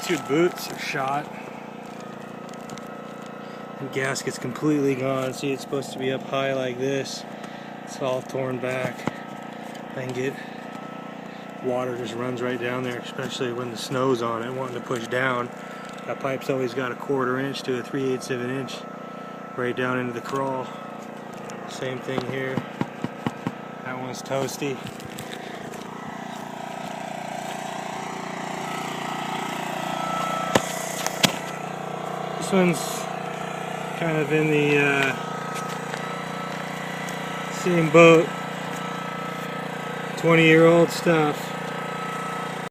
two boots are shot. The gasket's completely gone. See, it's supposed to be up high like this. It's all torn back. I can get water just runs right down there, especially when the snow's on it, wanting to push down. That pipe's always got a 1/4 inch to a 3/8 of an inch right down into the crawl. Same thing here. That one's toasty. This one's kind of in the same boat. 20-year-old stuff.